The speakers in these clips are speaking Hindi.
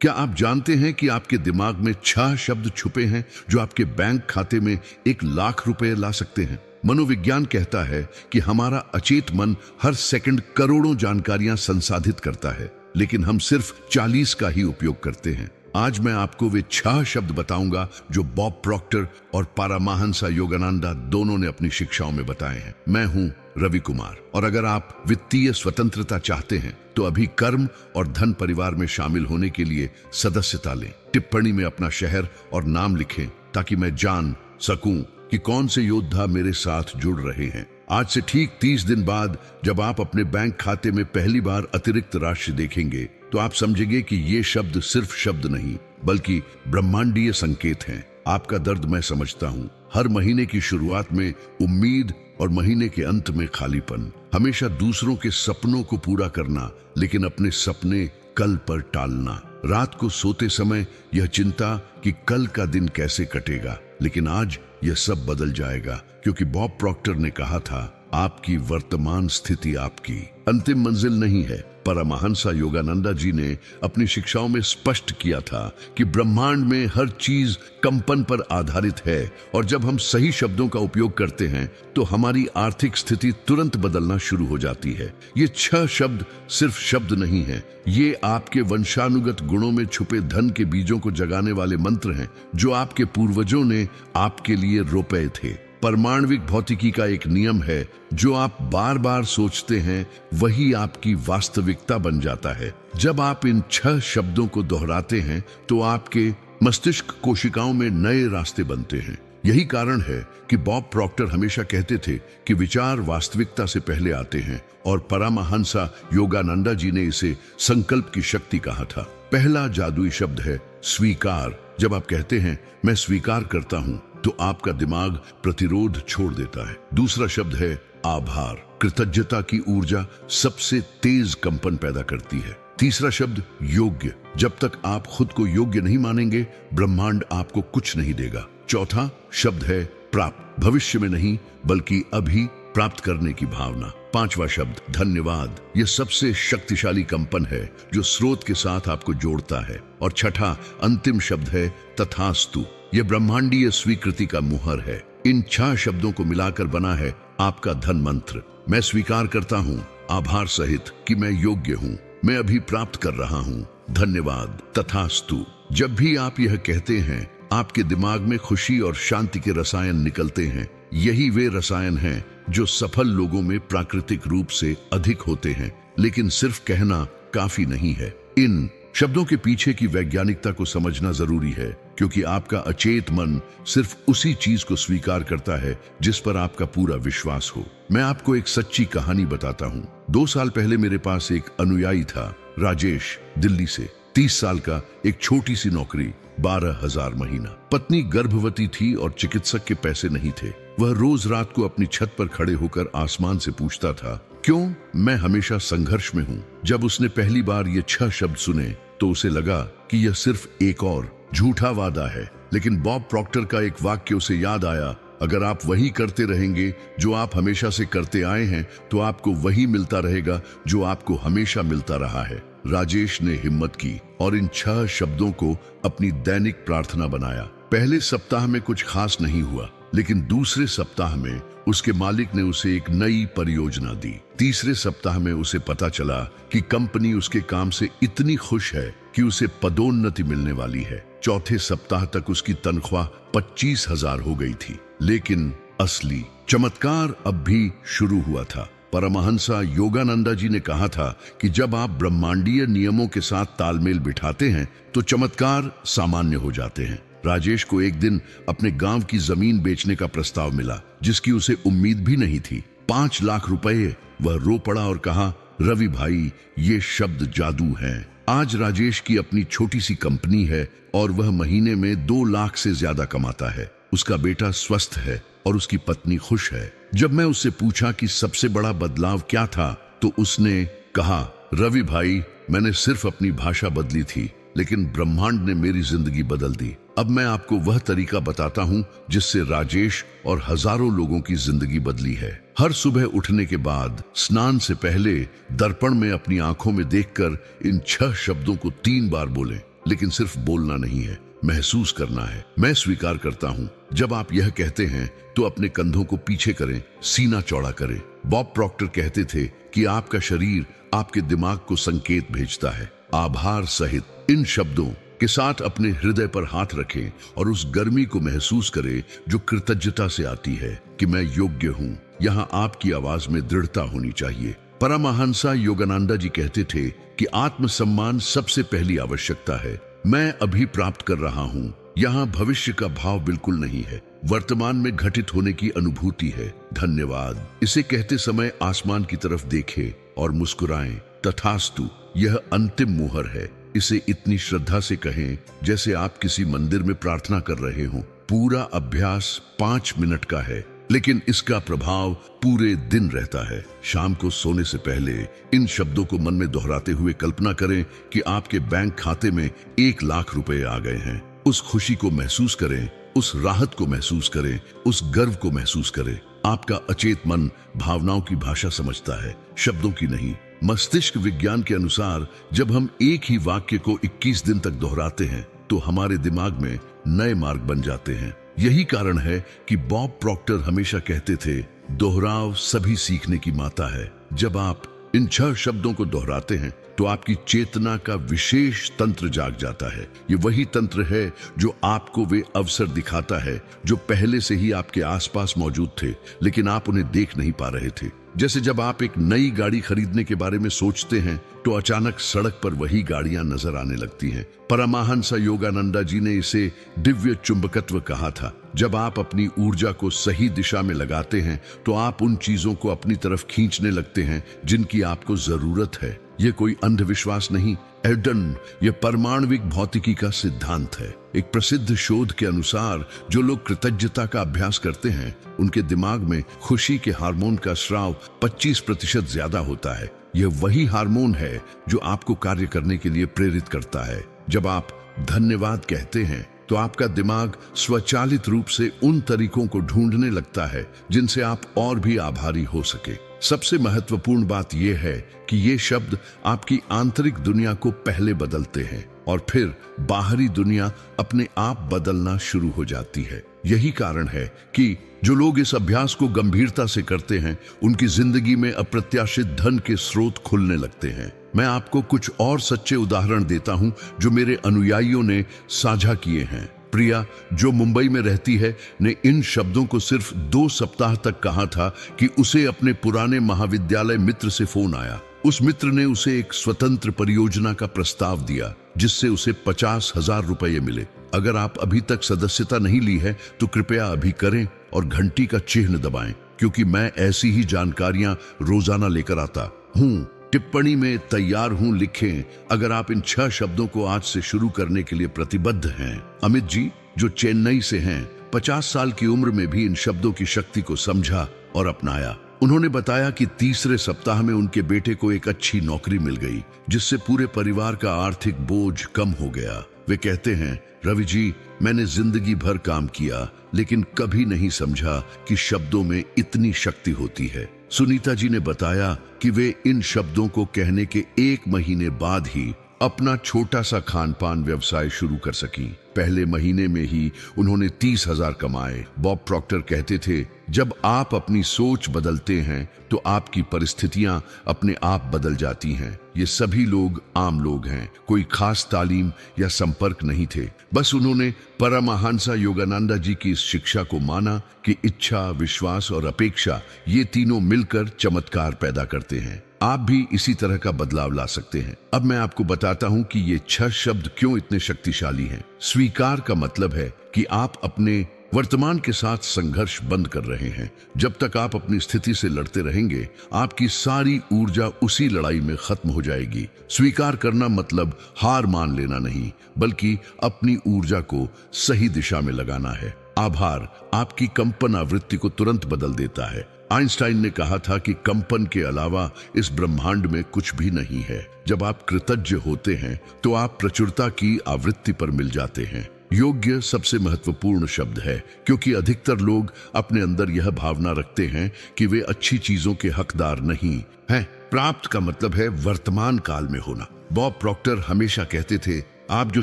क्या आप जानते हैं कि आपके दिमाग में 6 शब्द छुपे हैं जो आपके बैंक खाते में 1,00,000 रुपए ला सकते हैं? मनोविज्ञान कहता है कि हमारा अचेत मन हर सेकंड करोड़ों जानकारियां संसाधित करता है, लेकिन हम सिर्फ 40 का ही उपयोग करते हैं। आज मैं आपको वे 6 शब्द बताऊंगा जो बॉब प्रॉक्टर और पारामाहंसा योगानंदा दोनों ने अपनी शिक्षाओं में बताए हैं। मैं हूं रवि कुमार, और अगर आप वित्तीय स्वतंत्रता चाहते हैं तो अभी कर्म और धन परिवार में शामिल होने के लिए सदस्यता लें। टिप्पणी में अपना शहर और नाम लिखें ताकि मैं जान सकूं कि कौन से योद्धा मेरे साथ जुड़ रहे हैं। आज से ठीक 30 दिन बाद जब आप अपने बैंक खाते में पहली बार अतिरिक्त राशि देखेंगे तो आप समझेंगे कि ये शब्द सिर्फ शब्द नहीं बल्कि ब्रह्मांडीय संकेत हैं। आपका दर्द मैं समझता हूँ। हर महीने की शुरुआत में उम्मीद और महीने के अंत में खालीपन। हमेशा दूसरों के सपनों को पूरा करना लेकिन अपने सपने कल पर टालना। रात को सोते समय यह चिंता कि कल का दिन कैसे कटेगा, लेकिन आज यह सब बदल जाएगा क्योंकि बॉब प्रॉक्टर ने कहा था, आपकी वर्तमान स्थिति आपकी अंतिम मंजिल नहीं है। परमहंसा योगानंदा जी ने अपनी शिक्षाओं में स्पष्ट किया था कि ब्रह्मांड में हर चीज कंपन पर आधारित है, और जब हम सही शब्दों का उपयोग करते हैं तो हमारी आर्थिक स्थिति तुरंत बदलना शुरू हो जाती है। ये 6 शब्द सिर्फ शब्द नहीं है, ये आपके वंशानुगत गुणों में छुपे धन के बीजों को जगाने वाले मंत्र हैं जो आपके पूर्वजों ने आपके लिए रोपे थे। परमाणविक भौतिकी का एक नियम है, जो आप बार बार सोचते हैं वही आपकी वास्तविकता बन जाता है। जब आप इन 6 शब्दों को दोहराते हैं तो आपके मस्तिष्क कोशिकाओं में नए रास्ते बनते हैं। यही कारण है कि बॉब प्रॉक्टर हमेशा कहते थे कि विचार वास्तविकता से पहले आते हैं, और परमहंसा योगानंदा जी ने इसे संकल्प की शक्ति कहा था। पहला जादुई शब्द है स्वीकार। जब आप कहते हैं मैं स्वीकार करता हूं तो आपका दिमाग प्रतिरोध छोड़ देता है। दूसरा शब्द है आभार। कृतज्ञता की ऊर्जा सबसे तेज कंपन पैदा करती है। तीसरा शब्द योग्य। जब तक आप खुद को योग्य नहीं मानेंगे ब्रह्मांड आपको कुछ नहीं देगा। चौथा शब्द है प्राप्त। भविष्य में नहीं बल्कि अभी प्राप्त करने की भावना। पांचवा शब्द धन्यवाद। यह सबसे शक्तिशाली कंपन है जो स्रोत के साथ आपको जोड़ता है। और छठा अंतिम शब्द है तथास्तु। यह ब्रह्मांडीय स्वीकृति का मुहर है। इन 6 शब्दों को मिलाकर बना है आपका धन मंत्र। मैं स्वीकार करता हूँ आभार सहित कि मैं योग्य हूँ, मैं अभी प्राप्त कर रहा हूँ, धन्यवाद, तथास्तु। जब भी आप यह कहते हैं आपके दिमाग में खुशी और शांति के रसायन निकलते हैं। यही वे रसायन हैं जो सफल लोगों में प्राकृतिक रूप से अधिक होते हैं। लेकिन सिर्फ कहना काफी नहीं है। इन शब्दों के पीछे की वैज्ञानिकता को समझना जरूरी है, क्योंकि आपका अचेत मन सिर्फ उसी चीज को स्वीकार करता है जिस पर आपका पूरा विश्वास हो। मैं आपको एक सच्ची कहानी बताता हूँ। 2 साल पहले मेरे पास एक अनुयायी था, राजेश, दिल्ली से। 30 साल का, एक छोटी सी नौकरी, 12,000 महीना। पत्नी गर्भवती थी और चिकित्सक के पैसे नहीं थे। वह रोज रात को अपनी छत पर खड़े होकर आसमान से पूछता था, क्यों मैं हमेशा संघर्ष में हूँ। जब उसने पहली बार ये 6 शब्द सुने तो उसे लगा कि यह सिर्फ एक और झूठा वादा है। लेकिन बॉब प्रॉक्टर का एक वाक्य उसे याद आया, अगर आप वही करते रहेंगे जो आप हमेशा से करते आए हैं तो आपको वही मिलता रहेगा जो आपको हमेशा मिलता रहा है। राजेश ने हिम्मत की और इन 6 शब्दों को अपनी दैनिक प्रार्थना बनाया। पहले सप्ताह में कुछ खास नहीं हुआ, लेकिन दूसरे सप्ताह में उसके मालिक ने उसे एक नई परियोजना दी। तीसरे सप्ताह में उसे पता चला कि कंपनी उसके काम से इतनी खुश है कि उसे पदोन्नति मिलने वाली है। चौथे सप्ताह तक उसकी तनख्वाह 25,000 हो गई थी। लेकिन असली चमत्कार अब भी शुरू हुआ था। परमहंसा योगानंदा जी ने कहा था कि जब आप ब्रह्मांडीय नियमों के साथ तालमेल बिठाते हैं तो चमत्कार सामान्य हो जाते हैं। राजेश को एक दिन अपने गांव की जमीन बेचने का प्रस्ताव मिला, जिसकी उसे उम्मीद भी नहीं थी। 5 लाख रुपए। वह रो पड़ा और कहा, रवि भाई, ये शब्द जादू हैं। आज राजेश की अपनी छोटी सी कंपनी है और वह महीने में 2 लाख से ज्यादा कमाता है। उसका बेटा स्वस्थ है और उसकी पत्नी खुश है। जब मैं उससे पूछा कि सबसे बड़ा बदलाव क्या था तो उसने कहा, रवि भाई, मैंने सिर्फ अपनी भाषा बदली थी, लेकिन ब्रह्मांड ने मेरी जिंदगी बदल दी। अब मैं आपको वह तरीका बताता हूँ जिससे राजेश और हजारों लोगों की जिंदगी बदली है। हर सुबह उठने के बाद स्नान से पहले दर्पण में अपनी आंखों में देखकर इन 6 शब्दों को 3 बार बोलें। लेकिन सिर्फ बोलना नहीं है, महसूस करना है। मैं स्वीकार करता हूँ। जब आप यह कहते हैं तो अपने कंधों को पीछे करें, सीना चौड़ा करें। बॉब प्रॉक्टर कहते थे कि आपका शरीर आपके दिमाग को संकेत भेजता है। आभार सहित इन शब्दों के साथ अपने हृदय पर हाथ रखें और उस गर्मी को महसूस करें जो कृतज्ञता से आती है कि मैं योग्य हूँ। यहाँ आपकी आवाज में दृढ़ता होनी चाहिए। परमहंस योगानंदा जी कहते थे कि आत्मसम्मान सबसे पहली आवश्यकता है। मैं अभी प्राप्त कर रहा हूँ। यहाँ भविष्य का भाव बिल्कुल नहीं है, वर्तमान में घटित होने की अनुभूति है। धन्यवाद। इसे कहते समय आसमान की तरफ देखें और मुस्कुराएं। तथास्तु, यह अंतिम मुहर है। इसे इतनी श्रद्धा से कहें जैसे आप किसी मंदिर में प्रार्थना कर रहे हो। पूरा अभ्यास 5 मिनट का है, लेकिन इसका प्रभाव पूरे दिन रहता है। शाम को सोने से पहले इन शब्दों को मन में दोहराते हुए कल्पना करें कि आपके बैंक खाते में 1 लाख रुपए आ गए हैं। उस खुशी को महसूस करें, उस राहत को महसूस करें, उस गर्व को महसूस करें। आपका अचेत मन भावनाओं की भाषा समझता है, शब्दों की नहीं। मस्तिष्क विज्ञान के अनुसार जब हम एक ही वाक्य को 21 दिन तक दोहराते हैं तो हमारे दिमाग में नए मार्ग बन जाते हैं। यही कारण है कि बॉब प्रॉक्टर हमेशा कहते थे, दोहराव सभी सीखने की माता है। जब आप इन 6 शब्दों को दोहराते हैं तो आपकी चेतना का विशेष तंत्र जाग जाता है। ये वही तंत्र है जो आपको वे अवसर दिखाता है जो पहले से ही आपके आसपास मौजूद थे, लेकिन आप उन्हें देख नहीं पा रहे थे। जैसे जब आप एक नई गाड़ी खरीदने के बारे में सोचते हैं तो अचानक सड़क पर वही गाड़ियां नजर आने लगती हैं। परमहंस योगानंदा जी ने इसे दिव्य चुंबकत्व कहा था। जब आप अपनी ऊर्जा को सही दिशा में लगाते हैं तो आप उन चीजों को अपनी तरफ खींचने लगते हैं जिनकी आपको जरूरत है। यह कोई अंधविश्वास नहीं, एडन, यह परमाणविक भौतिकी का सिद्धांत है। एक प्रसिद्ध शोध के अनुसार जो लोग कृतज्ञता का अभ्यास करते हैं उनके दिमाग में खुशी के हार्मोन का स्राव 25% ज्यादा होता है। यह वही हार्मोन है जो आपको कार्य करने के लिए प्रेरित करता है। जब आप धन्यवाद कहते हैं तो आपका दिमाग स्वचालित रूप से उन तरीकों को ढूंढने लगता है जिनसे आप और भी आभारी हो सके। सबसे महत्वपूर्ण बात यह है कि ये शब्द आपकी आंतरिक दुनिया को पहले बदलते हैं और फिर बाहरी दुनिया अपने आप बदलना शुरू हो जाती है। यही कारण है कि जो लोग इस अभ्यास को गंभीरता से करते हैं उनकी जिंदगी में अप्रत्याशित धन के स्रोत खुलने लगते हैं। मैं आपको कुछ और सच्चे उदाहरण देता हूं जो मेरे अनुयायियों ने साझा किए हैं। प्रिया, जो मुंबई में रहती है, ने इन शब्दों को सिर्फ 2 सप्ताह तक कहा था कि उसे अपने पुराने महाविद्यालय मित्र से फोन आया। उस मित्र ने उसे एक स्वतंत्र परियोजना का प्रस्ताव दिया जिससे उसे 50,000 रुपये मिले। अगर आप अभी तक सदस्यता नहीं ली है तो कृपया अभी करें और घंटी का चिन्ह दबाएं, क्योंकि मैं ऐसी ही जानकारियां रोजाना लेकर आता हूँ। टिप्पणी में तैयार हूं लिखें अगर आप इन 6 शब्दों को आज से शुरू करने के लिए प्रतिबद्ध हैं। अमित जी, जो चेन्नई से हैं, 50 साल की उम्र में भी इन शब्दों की शक्ति को समझा और अपनाया। उन्होंने बताया कि तीसरे सप्ताह में उनके बेटे को एक अच्छी नौकरी मिल गई जिससे पूरे परिवार का आर्थिक बोझ कम हो गया। वे कहते हैं, रवि जी, मैंने जिंदगी भर काम किया लेकिन कभी नहीं समझा कि शब्दों में इतनी शक्ति होती है। सुनीता जी ने बताया कि वे इन शब्दों को कहने के 1 महीने बाद ही अपना छोटा सा खान पान व्यवसाय शुरू कर सकी। पहले महीने में ही उन्होंने 30,000 कमाए। बॉब प्रॉक्टर कहते थे, जब आप अपनी सोच बदलते हैं तो आपकी परिस्थितियां अपने आप बदल जाती हैं। ये सभी लोग आम लोग हैं, कोई खास तालीम या संपर्क नहीं थे। बस उन्होंने परमहंस योगानंदा जी की इस शिक्षा को माना कि इच्छा, विश्वास और अपेक्षा, ये तीनों मिलकर चमत्कार पैदा करते हैं। आप भी इसी तरह का बदलाव ला सकते हैं। अब मैं आपको बताता हूं कि ये 6 शब्द क्यों इतने शक्तिशाली हैं। स्वीकार का मतलब है कि आप अपने वर्तमान के साथ संघर्ष बंद कर रहे हैं। जब तक आप अपनी स्थिति से लड़ते रहेंगे, आपकी सारी ऊर्जा उसी लड़ाई में खत्म हो जाएगी। स्वीकार करना मतलब हार मान लेना नहीं, बल्कि अपनी ऊर्जा को सही दिशा में लगाना है। आभार आपकी कंपन आवृत्ति को तुरंत बदल देता है। आइंस्टाइन ने कहा था कि कंपन के अलावा इस ब्रह्मांड में कुछ भी नहीं है। जब आप कृतज्ञ होते हैं तो आप प्रचुरता की आवृत्ति पर मिल जाते हैं। योग्य सबसे महत्वपूर्ण शब्द है, क्योंकि अधिकतर लोग अपने अंदर यह भावना रखते हैं कि वे अच्छी चीजों के हकदार नहीं हैं। प्राप्त का मतलब है वर्तमान काल में होना। बॉब प्रॉक्टर हमेशा कहते थे, आप जो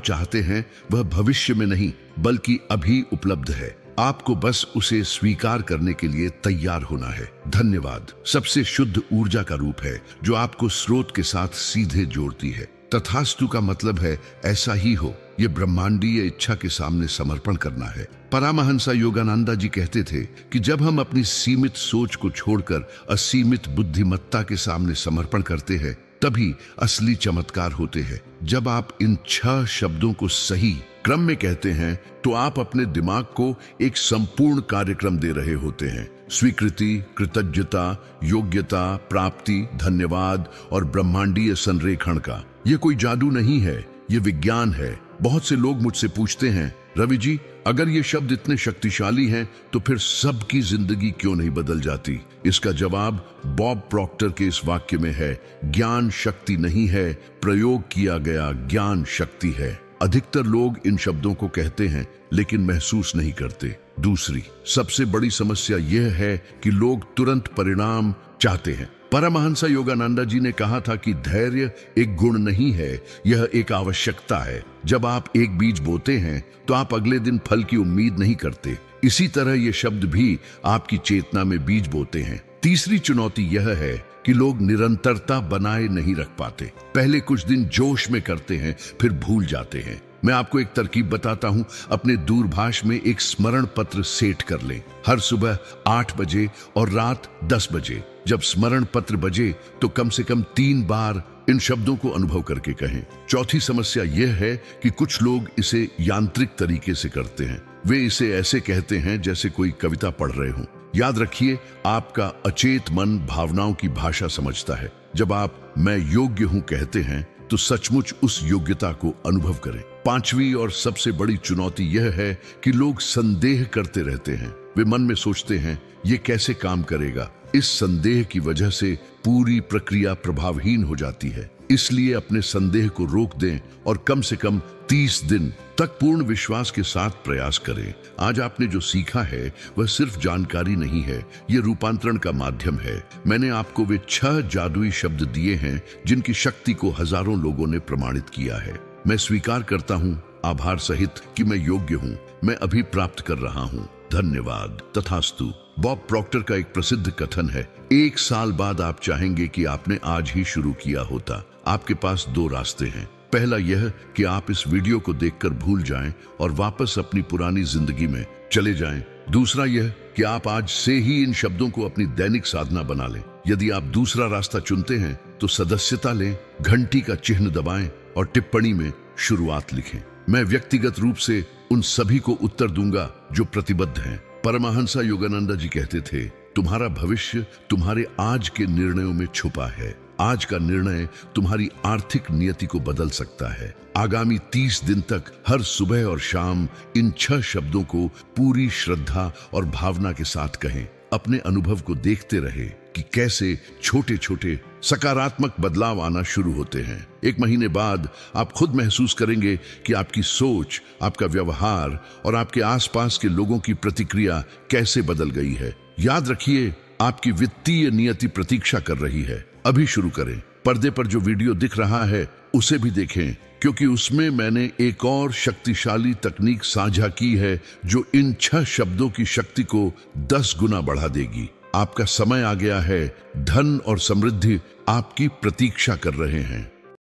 चाहते हैं वह भविष्य में नहीं बल्कि अभी उपलब्ध है। आपको बस उसे स्वीकार करने के लिए तैयार होना है। धन्यवाद सबसे शुद्ध ऊर्जा का रूप है जो आपको स्रोत के साथ सीधे जोड़ती है। तथास्तु का मतलब है ऐसा ही हो। ये ब्रह्मांडीय इच्छा के सामने समर्पण करना है। परमहंसा योगानंदा जी कहते थे कि जब हम अपनी सीमित सोच को छोड़कर असीमित बुद्धिमत्ता के सामने समर्पण करते हैं तभी असली चमत्कार होते हैं। जब आप इन 6 शब्दों को सही क्रम में कहते हैं तो आप अपने दिमाग को एक संपूर्ण कार्यक्रम दे रहे होते हैं। स्वीकृति, कृतज्ञता, योग्यता, प्राप्ति, धन्यवाद और ब्रह्मांडीय संरेखण का। ये कोई जादू नहीं है, ये विज्ञान है। बहुत से लोग मुझसे पूछते हैं, रवि जी अगर ये शब्द इतने शक्तिशाली हैं तो फिर सबकी जिंदगी क्यों नहीं बदल जाती? इसका जवाब बॉब प्रॉक्टर के इस वाक्य में है, ज्ञान शक्ति नहीं है, प्रयोग किया गया ज्ञान शक्ति है। अधिकतर लोग इन शब्दों को कहते हैं लेकिन महसूस नहीं करते। दूसरी सबसे बड़ी समस्या यह है कि लोग तुरंत परिणाम चाहते हैं। परमहंसा योगानंदा जी ने कहा था कि धैर्य एक गुण नहीं है, यह एक आवश्यकता है। जब आप एक बीज बोते हैं तो आप अगले दिन फल की उम्मीद नहीं करते। इसी तरह ये शब्द भी आपकी चेतना में बीज बोते हैं। तीसरी चुनौती यह है कि लोग निरंतरता बनाए नहीं रख पाते। पहले कुछ दिन जोश में करते हैं फिर भूल जाते हैं। मैं आपको एक तरकीब बताता हूं। अपने दूरभाष में एक स्मरण पत्र सेट कर लें। हर सुबह 8 बजे और रात 10 बजे जब स्मरण पत्र बजे तो कम से कम 3 बार इन शब्दों को अनुभव करके कहें। चौथी समस्या यह है कि कुछ लोग इसे यांत्रिक तरीके से करते हैं। वे इसे ऐसे कहते हैं जैसे कोई कविता पढ़ रहे हों। याद रखिए, आपका अचेत मन भावनाओं की भाषा समझता है। जब आप मैं योग्य हूं कहते हैं तो सचमुच उस योग्यता को अनुभव करें। पांचवी और सबसे बड़ी चुनौती यह है कि लोग संदेह करते रहते हैं। वे मन में सोचते हैं ये कैसे काम करेगा। इस संदेह की वजह से पूरी प्रक्रिया प्रभावहीन हो जाती है। इसलिए अपने संदेह को रोक दें और कम से कम 30 दिन तक पूर्ण विश्वास के साथ प्रयास करें। आज आपने जो सीखा है वह सिर्फ जानकारी नहीं है, ये रूपांतरण का माध्यम है। मैंने आपको वे 6 जादुई शब्द दिए हैं जिनकी शक्ति को हजारों लोगों ने प्रमाणित किया है। मैं स्वीकार करता हूँ आभार सहित कि मैं योग्य हूँ, मैं अभी प्राप्त कर रहा हूँ। धन्यवाद। तथास्तु। बॉब प्रॉक्टर का एक प्रसिद्ध कथन है, 1 साल बाद आप चाहेंगे कि आपने आज ही शुरू किया होता। आपके पास 2 रास्ते हैं। पहला यह कि आप इस वीडियो को देखकर भूल जाएं और वापस अपनी पुरानी जिंदगी में चले जाएं। दूसरा यह कि आप आज से ही इन शब्दों को अपनी दैनिक साधना बना लें। यदि आप दूसरा रास्ता चुनते हैं तो सदस्यता लें, घंटी का चिन्ह दबाएं और टिप्पणी में शुरुआत लिखें। मैं व्यक्तिगत रूप से उन सभी को उत्तर दूंगा जो प्रतिबद्ध हैं। परमहंसा योगानंदा जी कहते थे, तुम्हारा भविष्य तुम्हारे आज के निर्णयों में छुपा है। आज का निर्णय तुम्हारी आर्थिक नियति को बदल सकता है। आगामी 30 दिन तक हर सुबह और शाम इन 6 शब्दों को पूरी श्रद्धा और भावना के साथ कहें। अपने अनुभव को देखते रहे कि कैसे छोटे छोटे सकारात्मक बदलाव आना शुरू होते हैं। 1 महीने बाद आप खुद महसूस करेंगे कि आपकी सोच, आपका व्यवहार और आपके आसपास के लोगों की प्रतिक्रिया कैसे बदल गई है। याद रखिए, आपकी वित्तीय नियति प्रतीक्षा कर रही है। अभी शुरू करें। पर्दे पर जो वीडियो दिख रहा है उसे भी देखें, क्योंकि उसमें मैंने एक और शक्तिशाली तकनीक साझा की है जो इन 6 शब्दों की शक्ति को 10 गुना बढ़ा देगी। आपका समय आ गया है। धन और समृद्धि आपकी प्रतीक्षा कर रहे हैं।